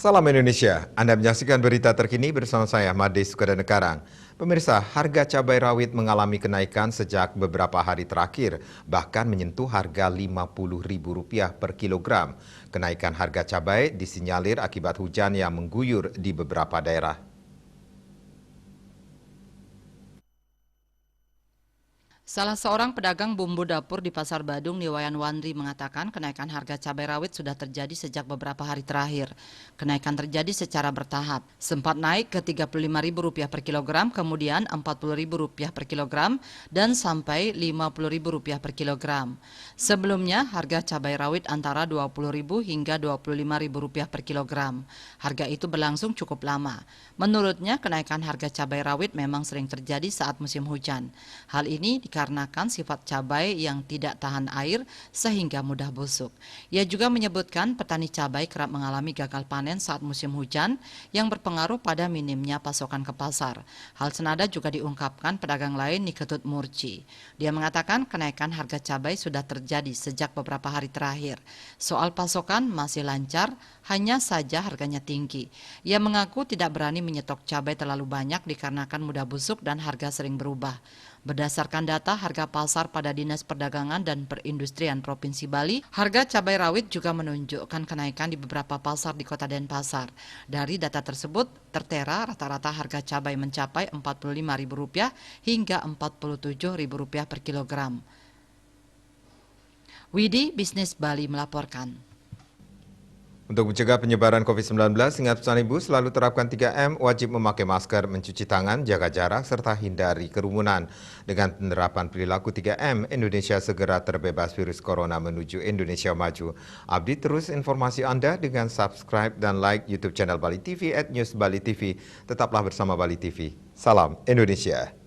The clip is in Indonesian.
Salam Indonesia, Anda menyaksikan berita terkini bersama saya, Made Sukadana Karang. Pemirsa, harga cabai rawit mengalami kenaikan sejak beberapa hari terakhir, bahkan menyentuh harga Rp50.000 per kilogram. Kenaikan harga cabai disinyalir akibat hujan yang mengguyur di beberapa daerah. Salah seorang pedagang bumbu dapur di Pasar Badung, Niwayan Wandri, mengatakan kenaikan harga cabai rawit sudah terjadi sejak beberapa hari terakhir. Kenaikan terjadi secara bertahap. Sempat naik ke Rp35.000 per kilogram, kemudian Rp40.000 per kilogram, dan sampai Rp50.000 per kilogram. Sebelumnya, harga cabai rawit antara Rp20.000 hingga Rp25.000 per kilogram. Harga itu berlangsung cukup lama. Menurutnya, kenaikan harga cabai rawit memang sering terjadi saat musim hujan. Hal ini dikarenakan sifat cabai yang tidak tahan air sehingga mudah busuk. Ia juga menyebutkan petani cabai kerap mengalami gagal panen saat musim hujan yang berpengaruh pada minimnya pasokan ke pasar. Hal senada juga diungkapkan pedagang lain di Ketut Murci. Dia mengatakan kenaikan harga cabai sudah terjadi sejak beberapa hari terakhir. Soal pasokan masih lancar, hanya saja harganya tinggi. Ia mengaku tidak berani menyetok cabai terlalu banyak dikarenakan mudah busuk dan harga sering berubah. Berdasarkan data harga pasar pada Dinas Perdagangan dan Perindustrian Provinsi Bali, harga cabai rawit juga menunjukkan kenaikan di beberapa pasar di Kota Denpasar. Dari data tersebut, tertera rata-rata harga cabai mencapai Rp45.000 hingga Rp47.000 per kilogram. Widi Bisnis Bali melaporkan. Untuk mencegah penyebaran COVID-19, ingat pesan Ibu selalu terapkan 3M, wajib memakai masker, mencuci tangan, jaga jarak, serta hindari kerumunan. Dengan penerapan perilaku 3M, Indonesia segera terbebas virus corona menuju Indonesia maju. Update terus informasi Anda dengan subscribe dan like YouTube channel Bali TV @newsbalitv. Tetaplah bersama Bali TV. Salam Indonesia.